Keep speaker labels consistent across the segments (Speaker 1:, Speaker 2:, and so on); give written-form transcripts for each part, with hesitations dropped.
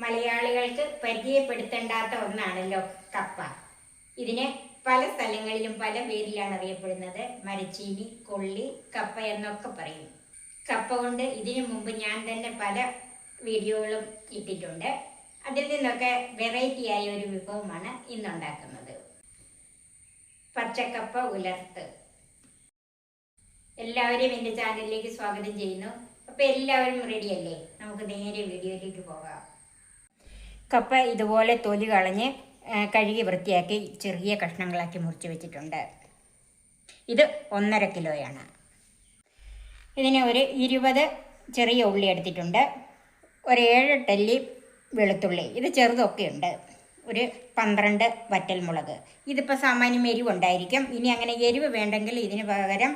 Speaker 1: മലയാളികൾക്ക് പരിചയപ്പെടുത്തേണ്ടാത്ത ഒന്നാണല്ലോ കപ്പ. ഇതിനെ പല സ്ഥലങ്ങളിലും പല പേരിലാണ് അറിയപ്പെടുന്നത്. മരച്ചീനി, കൊള്ളി, കപ്പ എന്നൊക്കെ പറയും. കപ്പ കൊണ്ട് ഇതിനു മുമ്പ് ഞാൻ തന്നെ പല വീഡിയോകളും ഇട്ടിട്ടുണ്ട്. അതിൽ നിന്നൊക്കെ വെറൈറ്റി ആയ ഒരു വിഭവമാണ് ഇന്നുണ്ടാക്കുന്നത്. പച്ചക്കപ്പ ഉലർത്ത്. എല്ലാവരെയും എൻ്റെ ചാനലിലേക്ക് സ്വാഗതം ചെയ്യുന്നു. അപ്പോൾ എല്ലാവരും റെഡിയല്ലേ? നമുക്ക് നേരെ വീഡിയോയിലേക്ക് പോകാം. കപ്പ ഇതുപോലെ തൊലി കളഞ്ഞ് കഴുകി വൃത്തിയാക്കി ചെറിയ കഷ്ണങ്ങളാക്കി മുറിച്ച് വെച്ചിട്ടുണ്ട്. ഇത് 1.5 കിലോയാണ്. ഇതിന് ഒരു 20 ചെറിയ ഉള്ളി എടുത്തിട്ടുണ്ട്. ഒരു 7 ടല്ലി വെളുത്തുള്ളി, ഇത് ചെറുതൊക്കെ ഉണ്ട്. ഒരു 12 വറ്റൽമുളക്. ഇതിപ്പോൾ സാമാന്യം എരിവുണ്ടായിരിക്കും. ഇനി അങ്ങനെ എരിവ് വേണ്ടെങ്കിൽ ഇതിന് പകരം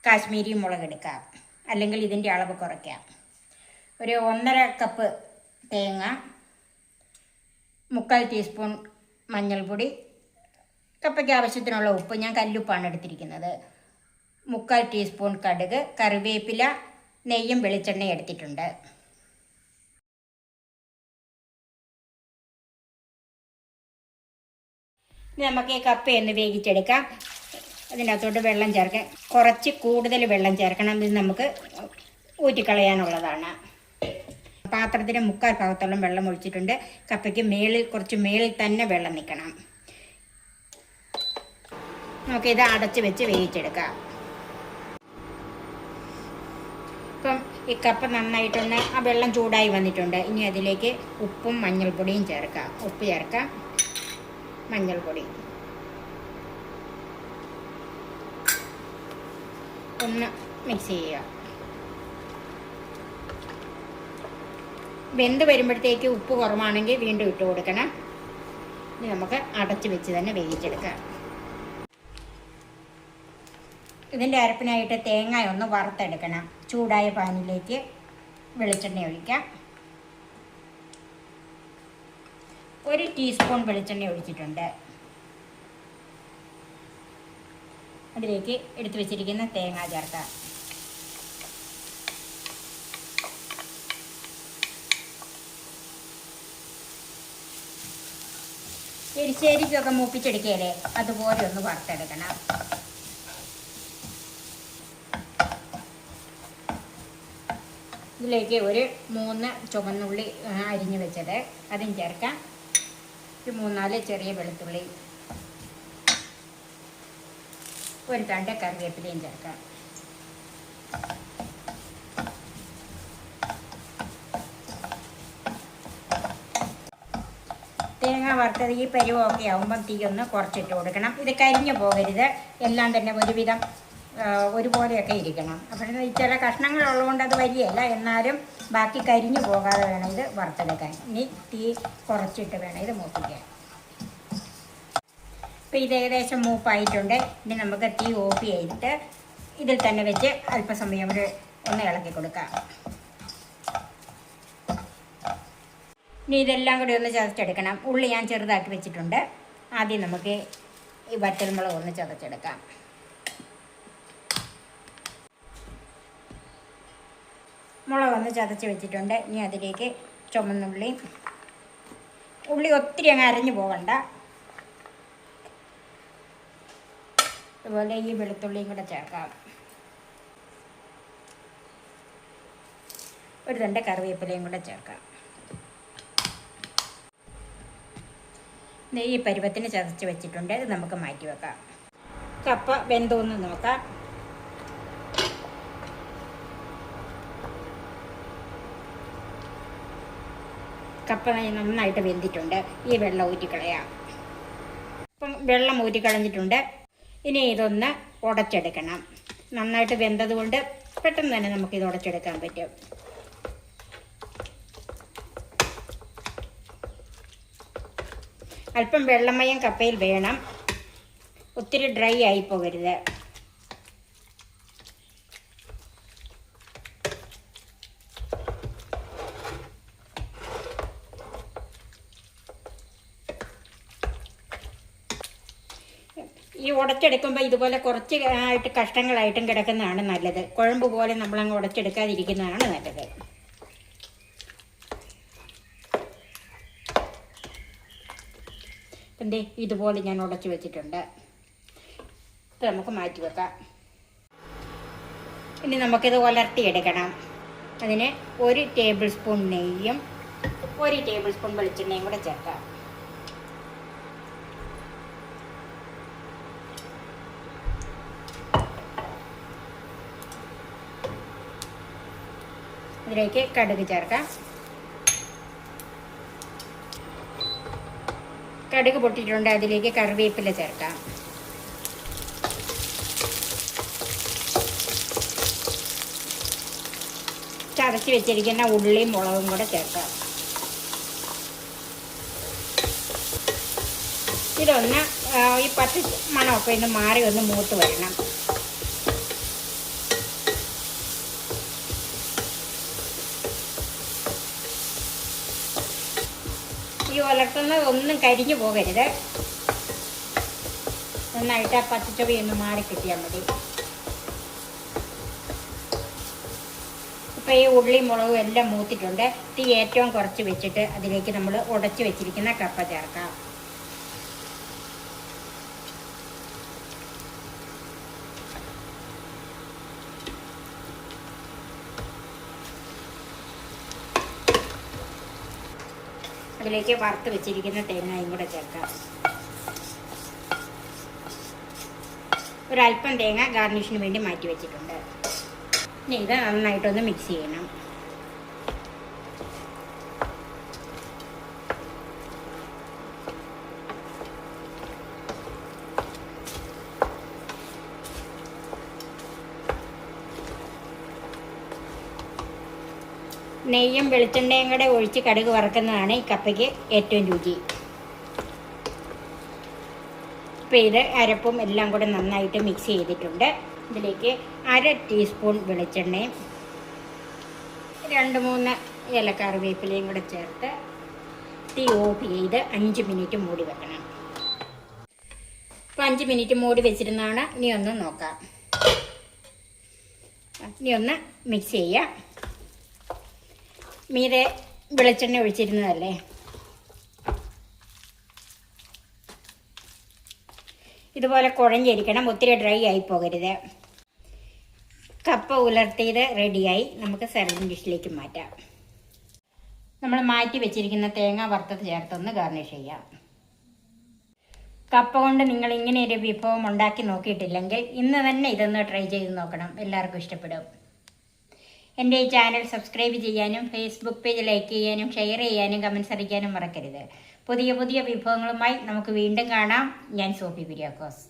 Speaker 1: കാശ്മീരി മുളക് എടുക്കാം, അല്ലെങ്കിൽ ഇതിൻ്റെ അളവ് കുറയ്ക്കാം. ഒരു 1.5 കപ്പ് തേങ്ങ, 3/4 ടീസ്പൂൺ മഞ്ഞൾപ്പൊടി, കപ്പയ്ക്ക് ആവശ്യത്തിനുള്ള ഉപ്പ്, ഞാൻ കല്ലുപ്പാണ് എടുത്തിരിക്കുന്നത്, 3/4 ടീസ്പൂൺ കടുക്, കറിവേപ്പില, നെയ്യും വെളിച്ചെണ്ണയും എടുത്തിട്ടുണ്ട്. നമുക്ക് ഈ കപ്പയൊന്ന് വേവിച്ചെടുക്കാം. അതിനകത്തോട്ട് വെള്ളം ചേർക്കാം. കുറച്ച് കൂടുതൽ വെള്ളം ചേർക്കണം. ഇത് നമുക്ക് ഊറ്റിക്കളയാനുള്ളതാണ്. പാത്രത്തിന് 3/4 ഭാഗത്തോളം വെള്ളം ഒഴിച്ചിട്ടുണ്ട്. കപ്പയ്ക്ക് കുറച്ച് മേളിൽ തന്നെ വെള്ളം നിൽക്കണം. നമുക്കിത് അടച്ച് വെച്ച് വേവിച്ചെടുക്കാം. ഇപ്പം ഈ കപ്പ നന്നായിട്ടൊന്ന് ആ വെള്ളം ചൂടായി വന്നിട്ടുണ്ട്. ഇനി അതിലേക്ക് ഉപ്പും മഞ്ഞൾപ്പൊടിയും ചേർക്കാം. ഉപ്പ് ചേർക്കാം, മഞ്ഞൾപ്പൊടി ഒന്ന് മിക്സ് ചെയ്യുക. വെന്ത് വരുമ്പോഴത്തേക്ക് ഉപ്പ് കുറവാണെങ്കിൽ വീണ്ടും ഇട്ട് കൊടുക്കണം. ഇനി നമുക്ക് അടച്ച് വെച്ച് തന്നെ വേവിച്ചെടുക്കാം. ഇതിൻ്റെ അരപ്പിനായിട്ട് തേങ്ങ ഒന്ന് വറുത്തെടുക്കണം. ചൂടായ പാനിലേക്ക് വെളിച്ചെണ്ണ ഒഴിക്കാം. 1 ടീസ്പൂൺ വെളിച്ചെണ്ണ ഒഴിച്ചിട്ടുണ്ട്. അതിലേക്ക് എടുത്തു വെച്ചിരിക്കുന്ന തേങ്ങ ചേർക്കാം. എരിശ്ശേരിക്കൊക്കെ മൂപ്പിച്ചെടുക്കുകയല്ലേ, അതുപോലെ ഒന്ന് വറുത്തെടുക്കണം. ഇതിലേക്ക് ഒരു 3 ചുവന്നുള്ളി അരിഞ്ഞു വെച്ചത് അതും ചേർക്കാം. ഒരു 3-4 ചെറിയ വെളുത്തുള്ളി, ഒരു തണ്ട് കറിവേപ്പിലയും ചേർക്കാം. തേങ്ങ വറുത്തത് ഈ പരുവമൊക്കെ ആകുമ്പം തീ ഒന്ന് കുറച്ചിട്ട് കൊടുക്കണം. ഇത് കരിഞ്ഞു പോകരുത്. എല്ലാം തന്നെ ഒരുവിധം ഒരുപോലെയൊക്കെ ഇരിക്കണം. അപ്പോൾ ചില കഷ്ണങ്ങളുള്ളതുകൊണ്ട് അത് വരികയല്ല, എന്നാലും ബാക്കി കരിഞ്ഞു പോകാതെ വേണം ഇത് വറുത്തെടുക്കാൻ. ഇനി തീ കുറച്ചിട്ട് വേണം ഇത് മൂപ്പിക്കാൻ. ഇപ്പോൾ ഇത് ഏകദേശം മൂപ്പായിട്ടുണ്ട്. ഇനി നമുക്ക് തീ ഓഫ് ചെയ്തിട്ട് ഇതിൽ തന്നെ വെച്ച് അല്പസമയം ഒന്ന് ഇളക്കി കൊടുക്കാം. ഇനി ഇതെല്ലാം കൂടി ഒന്ന് ചതച്ചെടുക്കണം. ഉള്ളി ഞാൻ ചെറുതാക്കി വെച്ചിട്ടുണ്ട്. ആദ്യം നമുക്ക് ഈ വറ്റൽമുളക് ഒന്ന് ചതച്ചെടുക്കാം. മുളക് ഒന്ന് ചതച്ച് വെച്ചിട്ടുണ്ട്. ഇനി അതിലേക്ക് ചുമന്നുള്ളി, ഉള്ളി ഒത്തിരി അങ്ങ് അരഞ്ഞു പോകണ്ട. അതുപോലെ ഈ വെളുത്തുള്ളിയും കൂടെ ചേർക്കാം. ഒരു തണ്ട് കറിവേപ്പിലയും കൂടെ ചേർക്കാം. ഈ പരുവത്തിന് ചതച്ച് വെച്ചിട്ടുണ്ട്. ഇത് നമുക്ക് മാറ്റി വെക്കാം. കപ്പ വെന്തോന്ന് നോക്കാം. കപ്പ നന്നായിട്ട് വെന്തിട്ടുണ്ട്. ഈ വെള്ളം ഊറ്റിക്കളയാം. ഇപ്പം വെള്ളം ഊറ്റിക്കളഞ്ഞിട്ടുണ്ട്. ഇനി ഇതൊന്ന് ഉടച്ചെടുക്കണം. നന്നായിട്ട് വെന്തത് കൊണ്ട് പെട്ടെന്ന് തന്നെ നമുക്കിത് ഉടച്ചെടുക്കാൻ പറ്റും. അല്പം വെള്ളമയം കപ്പയിൽ വേണം. ഒത്തിരി ഡ്രൈ ആയി പോകരുത്. ഈ ഉടച്ചെടുക്കുമ്പോൾ ഇതുപോലെ കുറച്ച് ആയിട്ട് കഷ്ണങ്ങളായിട്ടും കിടക്കുന്നതാണ് നല്ലത്. കുഴമ്പ് പോലെ നമ്മളങ്ങ് ഉടച്ചെടുക്കാതിരിക്കുന്നതാണ് നല്ലത്. എന്തേ ഇതുപോലെ ഞാൻ ഉടച്ചു വെച്ചിട്ടുണ്ട്. ഇത് നമുക്ക് മാറ്റി വെക്കാം. ഇനി നമുക്കിത് ഉലർത്തിയെടുക്കണം. അതിന് 1 ടേബിൾ സ്പൂൺ നെയ്യും 1 ടേബിൾ സ്പൂൺ വെളിച്ചെണ്ണയും കൂടെ ചേർക്കാം. അതിലേക്ക് കടുക് ചേർക്കാം. കടുക് പൊട്ടിയിട്ടുണ്ട്. അതിലേക്ക് കറിവേപ്പില ചേർക്കാം. ചതച്ച് വെച്ചിരിക്കുന്ന ഉള്ളിയും മുളകും കൂടെ ചേർക്കാം. ഇതൊന്ന് ഈ പച്ച മണമൊക്കെ ഒന്ന് മാറി ഒന്ന് മൂത്ത് വരണം. ഈ ഉലർത്തുന്നത് ഒന്നും കരിഞ്ഞു പോകരുത്. നന്നായിട്ട് ആ പച്ചച്ചൊവി ഒന്ന് മാറി കിട്ടിയാൽ മതി. ഇപ്പോൾ ഈ ഉള്ളിയും മുളകും എല്ലാം മൂത്തിട്ടുണ്ട്. തീ ഏറ്റവും കുറച്ച് വെച്ചിട്ട് അതിലേക്ക് നമ്മൾ ഉടച്ച് വെച്ചിരിക്കുന്ന കപ്പ ചേർക്കാം. അതിലേക്ക് വറുത്ത് വെച്ചിരിക്കുന്ന തേങ്ങയും കൂടെ ചേർക്കാം. ഒരല്പം തേങ്ങ ഗാർണിഷിന് വേണ്ടി മാറ്റി വെച്ചിട്ടുണ്ട്. ഇനി ഇത് നന്നായിട്ടൊന്ന് മിക്സ് ചെയ്യണം. നെയ്യും വെളിച്ചെണ്ണയും കൂടെ ഒഴിച്ച് കടുക് വറുക്കുന്നതാണ് ഈ കപ്പയ്ക്ക് ഏറ്റവും രുചി. ഇപ്പോൾ ഇത് അരപ്പും എല്ലാം കൂടെ നന്നായിട്ട് മിക്സ് ചെയ്തിട്ടുണ്ട്. ഇതിലേക്ക് 1/2 ടീസ്പൂൺ വെളിച്ചെണ്ണയും 2-3 ഇല കറിവേപ്പിലയും കൂടെ ചേർത്ത് തീ ഓഫ് ചെയ്ത് 5 മിനിറ്റ് മൂടി വെക്കണം. ഇപ്പോൾ 5 മിനിറ്റ് മൂടി വെച്ചിരുന്നാണ്. ഇനി ഒന്ന് നോക്കാം. ഇനി ഒന്ന് മിക്സ് ചെയ്യാം. മീതെ വെളിച്ചെണ്ണ ഒഴിച്ചിരുന്നതല്ലേ. ഇതുപോലെ കുഴഞ്ഞിരിക്കണം. ഒത്തിരി ഡ്രൈ ആയി പോകരുത്. കപ്പ ഉലർത്തിയത് റെഡിയായി. നമുക്ക് സെർവിങ് ഡിഷിലേക്ക് മാറ്റാം. നമ്മൾ മാറ്റി വെച്ചിരിക്കുന്ന തേങ്ങ വറുത്തത് ചേർത്തൊന്ന് ഗാർണിഷ് ചെയ്യാം. കപ്പ കൊണ്ട് നിങ്ങൾ ഇങ്ങനെ ഒരു വിഭവം ഉണ്ടാക്കി നോക്കിയിട്ടില്ലെങ്കിൽ ഇന്ന് തന്നെ ഇതൊന്ന് ട്രൈ ചെയ്ത് നോക്കണം. എല്ലാവർക്കും ഇഷ്ടപ്പെടും. എൻ്റെ ഈ ചാനൽ സബ്സ്ക്രൈബ് ചെയ്യാനും ഫേസ്ബുക്ക് പേജ് ലൈക്ക് ചെയ്യാനും ഷെയർ ചെയ്യാനും കമൻസ് അറിയിക്കാനും മറക്കരുത്. പുതിയ പുതിയ വിഭവങ്ങളുമായി നമുക്ക് വീണ്ടും കാണാം. ഞാൻ സോഫി കുര്യാക്കോസ്.